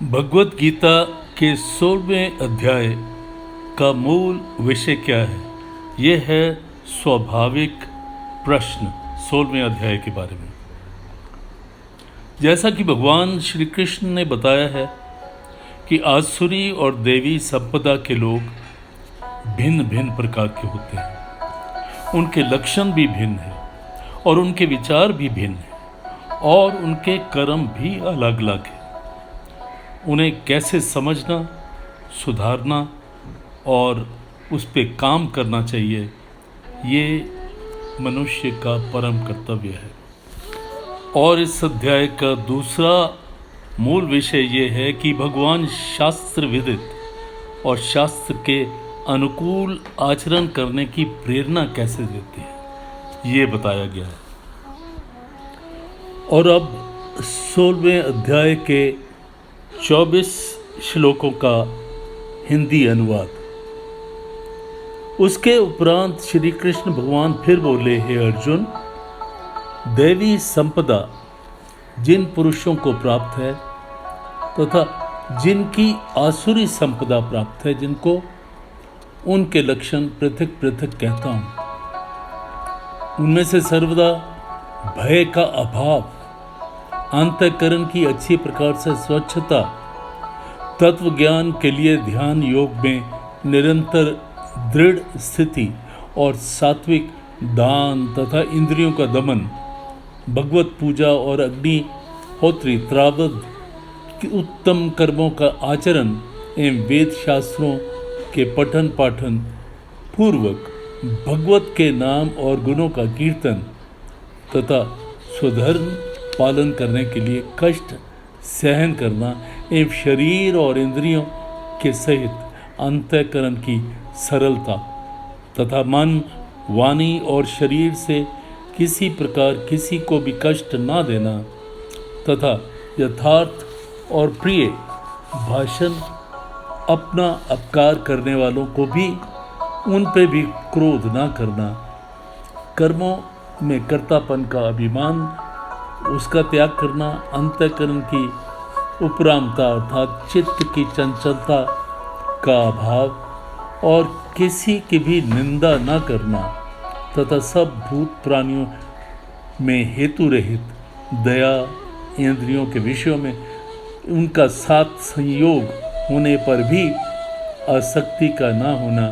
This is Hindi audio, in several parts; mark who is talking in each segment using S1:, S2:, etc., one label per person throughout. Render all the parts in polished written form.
S1: भगवत गीता के 16वें अध्याय का मूल विषय क्या है? यह है स्वाभाविक प्रश्न 16वें अध्याय के बारे में। जैसा कि भगवान श्री कृष्ण ने बताया है कि आसुरी और देवी संपदा के लोग भिन्न भिन्न प्रकार के होते हैं। उनके लक्षण भी भिन्न हैं और उनके विचार भी भिन्न हैं और उनके कर्म भी अलग अलग हैं। उन्हें कैसे समझना, सुधारना और उस पे काम करना चाहिए, ये मनुष्य का परम कर्तव्य है। और इस अध्याय का दूसरा मूल विषय ये है कि भगवान शास्त्र विदित और शास्त्र के अनुकूल आचरण करने की प्रेरणा कैसे देते हैं, ये बताया गया है। और अब 16वें अध्याय के 24 श्लोकों का हिंदी अनुवाद। उसके उपरांत श्री कृष्ण भगवान फिर बोले, हे अर्जुन, दैवी संपदा जिन पुरुषों को प्राप्त है तथा जिनकी आसुरी संपदा प्राप्त है, जिनको उनके लक्षण पृथक पृथक कहता हूं, उनमें से सर्वदा भय का अभाव, अंतःकरण की अच्छी प्रकार से स्वच्छता, तत्व ज्ञान के लिए ध्यान योग में निरंतर दृढ़ स्थिति और सात्विक दान तथा इंद्रियों का दमन, भगवत पूजा और अग्निहोत्री त्रावद की उत्तम कर्मों का आचरण एवं वेद शास्त्रों के पठन पाठन पूर्वक भगवत के नाम और गुणों का कीर्तन तथा स्वधर्म पालन करने के लिए कष्ट सहन करना एवं शरीर और इंद्रियों के सहित अंतःकरण की सरलता तथा मन, वाणी और शरीर से किसी प्रकार किसी को भी कष्ट ना देना तथा यथार्थ और प्रिय भाषण, अपना अपकार करने वालों को भी उन पे भी क्रोध ना करना, कर्मों में कर्तापन का अभिमान उसका त्याग करना, अंतःकरण की उपरामता अर्थात चित्त की चंचलता का अभाव और किसी की भी निंदा न करना तथा सब भूत प्राणियों में हेतु रहित दया, इंद्रियों के विषयों में उनका साथ संयोग होने पर भी आसक्ति का ना होना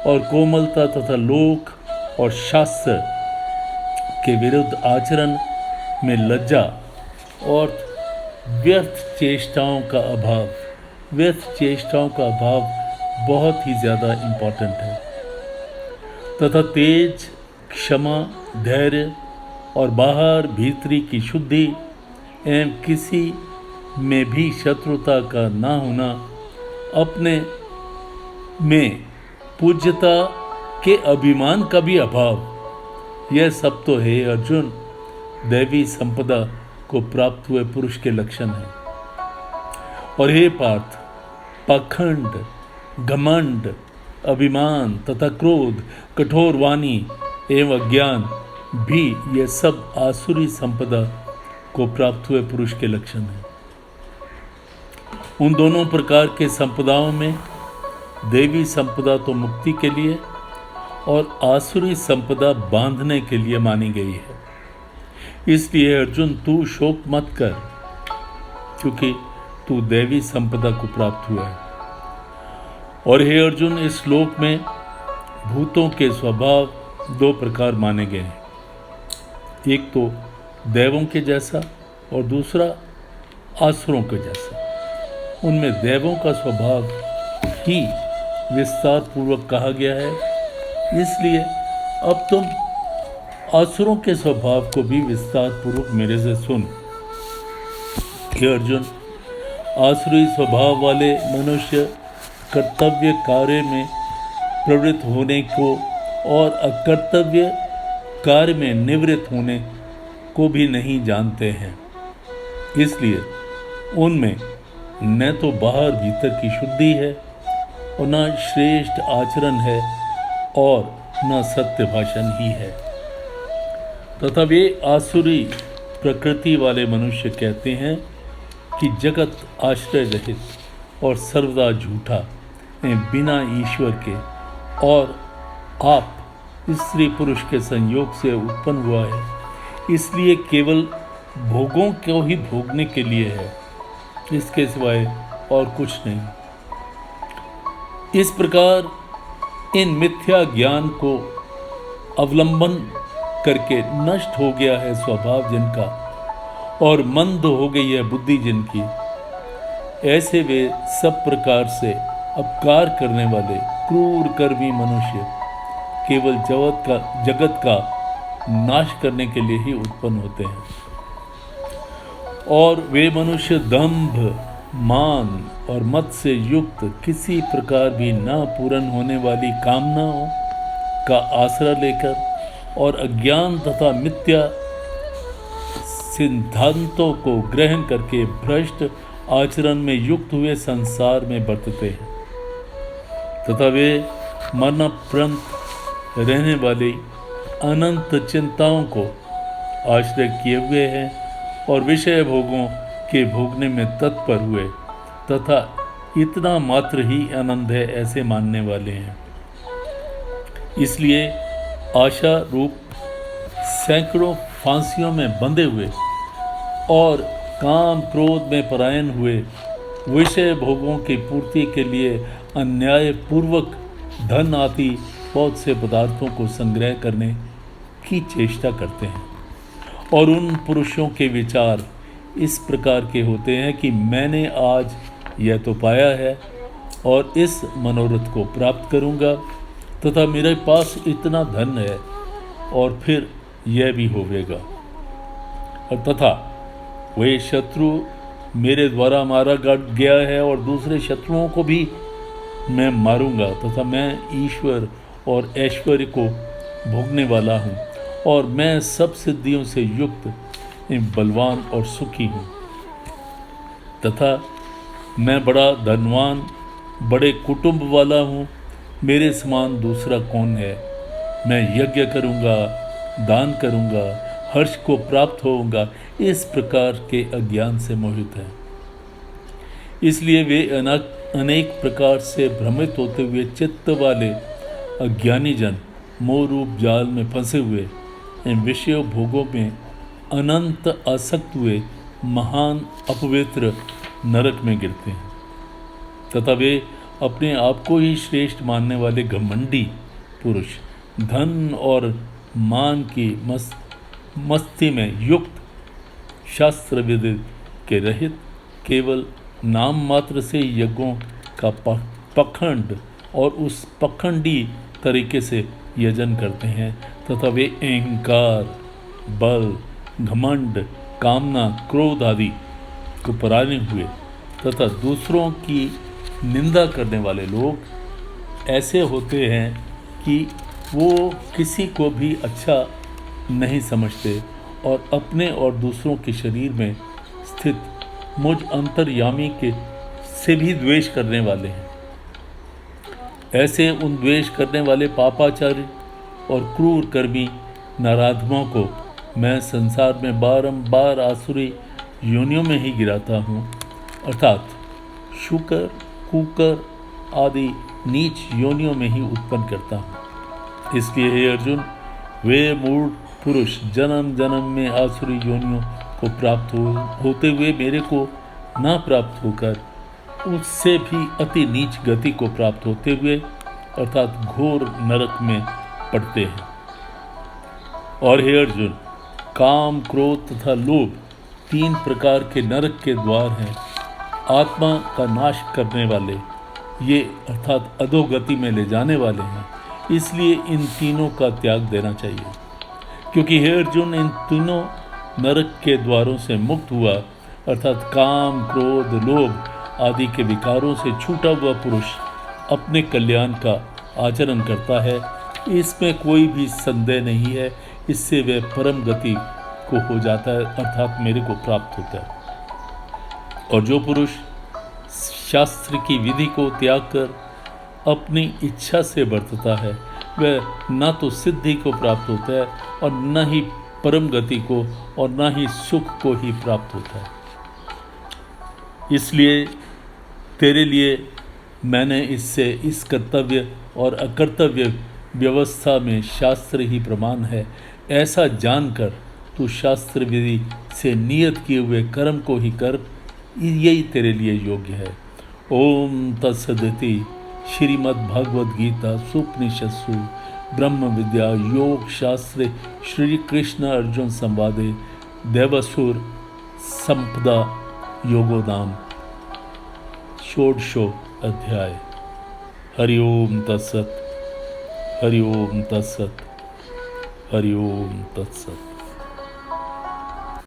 S1: और कोमलता तथा लोक और शास्त्र के विरुद्ध आचरण में लज्जा और व्यर्थ चेष्टाओं का अभाव बहुत ही ज़्यादा इम्पोर्टेंट है तथा तेज, क्षमा, धैर्य और बाहर भीतरी की शुद्धि एवं किसी में भी शत्रुता का ना होना, अपने में पूज्यता के अभिमान का भी अभाव, यह सब तो है अर्जुन दैवी संपदा को प्राप्त हुए पुरुष के लक्षण हैं। और हे पार्थ, पाखंड, घमंड, अभिमान तथा क्रोध, कठोर वाणी एवं अज्ञान भी ये सब आसुरी संपदा को प्राप्त हुए पुरुष के लक्षण हैं। उन दोनों प्रकार के संपदाओं में देवी संपदा तो मुक्ति के लिए और आसुरी संपदा बांधने के लिए मानी गई है। इसलिए अर्जुन, तू शोक मत कर, क्योंकि तू दैवी संपदा को प्राप्त हुआ है। और हे अर्जुन, इस श्लोक में भूतों के स्वभाव दो प्रकार माने गए हैं, एक तो देवों के जैसा और दूसरा आसुरों के जैसा। उनमें देवों का स्वभाव ही विस्तार पूर्वक कहा गया है, इसलिए अब तुम आसुरों के स्वभाव को भी विस्तार पूर्वक मेरे से सुन। हे अर्जुन, आसुरी स्वभाव वाले मनुष्य कर्तव्य कार्य में प्रवृत्त होने को और अकर्तव्य कार्य में निवृत्त होने को भी नहीं जानते हैं। इसलिए उनमें न तो बाहर भीतर की शुद्धि है और न श्रेष्ठ आचरण है और न सत्य भाषण ही है तथा वे आसुरी प्रकृति वाले मनुष्य कहते हैं कि जगत आश्रय रहित और सर्वदा झूठा बिना ईश्वर के और आप स्त्री पुरुष के संयोग से उत्पन्न हुआ है, इसलिए केवल भोगों को ही भोगने के लिए है, इसके सिवाय और कुछ नहीं। इस प्रकार इन मिथ्या ज्ञान को अवलंबन करके नष्ट हो गया है स्वभाव जिनका और मंद हो गई है बुद्धि जिनकी, ऐसे वे सब प्रकार से अपकार करने वाले क्रूर कर्मी मनुष्य केवल जगत का नाश करने के लिए ही उत्पन्न होते हैं। और वे मनुष्य दंभ, मान और मत से युक्त किसी प्रकार भी न पूर्ण होने वाली कामनाओं का आसरा लेकर और अज्ञान तथा मिथ्या सिद्धांतों को ग्रहण करके भ्रष्ट आचरण में युक्त हुए संसार में बरतते हैं तथा वे मरणापरांत रहने वाली अनंत चिंताओं को आश्रय किए हुए हैं और विषय भोगों के भोगने में तत्पर हुए तथा इतना मात्र ही आनंद है ऐसे मानने वाले हैं। इसलिए आशा रूप सैकड़ों फांसियों में बंधे हुए और काम क्रोध में परायण हुए विषय भोगों की पूर्ति के लिए अन्याय पूर्वक धन आदि बहुत से पदार्थों को संग्रह करने की चेष्टा करते हैं। और उन पुरुषों के विचार इस प्रकार के होते हैं कि मैंने आज यह तो पाया है और इस मनोरथ को प्राप्त करूंगा तथा मेरे पास इतना धन है और फिर यह भी होवेगा, और तथा वह शत्रु मेरे द्वारा मारा गया है और दूसरे शत्रुओं को भी मैं मारूंगा तथा मैं ईश्वर और ऐश्वर्य को भोगने वाला हूँ और मैं सब सिद्धियों से युक्त बलवान और सुखी हूँ तथा मैं बड़ा धनवान बड़े कुटुंब वाला हूँ, मेरे समान दूसरा कौन है। मैं यज्ञ करूँगा, दान करूँगा, हर्ष को प्राप्त होऊंगा, इस प्रकार के अज्ञान से मोहित हैं। इसलिए वे अनेक प्रकार से भ्रमित होते हुए चित्त वाले अज्ञानी जन मोह रूप जाल में फंसे हुए इन विषय भोगों में अनंत आसक्त हुए महान अपवित्र नरक में गिरते हैं तथा वे अपने आप को ही श्रेष्ठ मानने वाले घमंडी पुरुष धन और मान की मस्ती में युक्त शास्त्र विधि के रहित केवल नाम मात्र से यज्ञों का पखंड और उस पखंडी तरीके से यजन करते हैं तथा वे अहंकार, बल, घमंड, कामना, क्रोध आदि को पराने हुए तथा दूसरों की निंदा करने वाले लोग ऐसे होते हैं कि वो किसी को भी अच्छा नहीं समझते और अपने और दूसरों के शरीर में स्थित मुझ अंतर्यामी के से भी द्वेष करने वाले हैं। ऐसे उन द्वेष करने वाले पापाचारी और क्रूर कर्मी नराधमों को मैं संसार में बारंबार आसुरी योनियों में ही गिराता हूँ, अर्थात शुकर, कुकर आदि नीच योनियों में ही उत्पन्न करता हूँ। इसलिए हे अर्जुन, वे मूढ़ पुरुष जन्म जन्म में आसुरी योनियों को प्राप्त होते हुए मेरे को ना प्राप्त होकर उससे भी अति नीच गति को प्राप्त होते हुए अर्थात घोर नरक में पड़ते हैं। और हे अर्जुन, काम, क्रोध तथा लोभ तीन प्रकार के नरक के द्वार हैं, आत्मा का नाश करने वाले ये अर्थात अधोगति में ले जाने वाले हैं। इसलिए इन तीनों का त्याग देना चाहिए, क्योंकि हे अर्जुन, इन तीनों नरक के द्वारों से मुक्त हुआ अर्थात काम, क्रोध, लोभ आदि के विकारों से छूटा हुआ पुरुष अपने कल्याण का आचरण करता है। इसमें कोई भी संदेह नहीं है, इससे वह परम गति को हो जाता है अर्थात मेरे को प्राप्त होता है। और जो पुरुष शास्त्र की विधि को त्याग कर अपनी इच्छा से बरतता है वह न तो सिद्धि को प्राप्त होता है और न ही परम गति को और न ही सुख को ही प्राप्त होता है। इसलिए तेरे लिए मैंने इससे इस कर्तव्य और अकर्तव्य व्यवस्था में शास्त्र ही प्रमाण है ऐसा जानकर तू शास्त्र विधि से नियत किए हुए कर्म को ही कर, यही तेरे लिए योग्य है। ओम तत्सदिति। श्रीमद् भगवद गीता सुपनिषत्सु ब्रह्म विद्या योग शास्त्रे श्री कृष्ण अर्जुन संवादे देवसुर संपदा योगो नाम षोडशो अध्याय। हरि ओम तत्सत। हरि ओम तत्सत। हरि ओम तत्सत।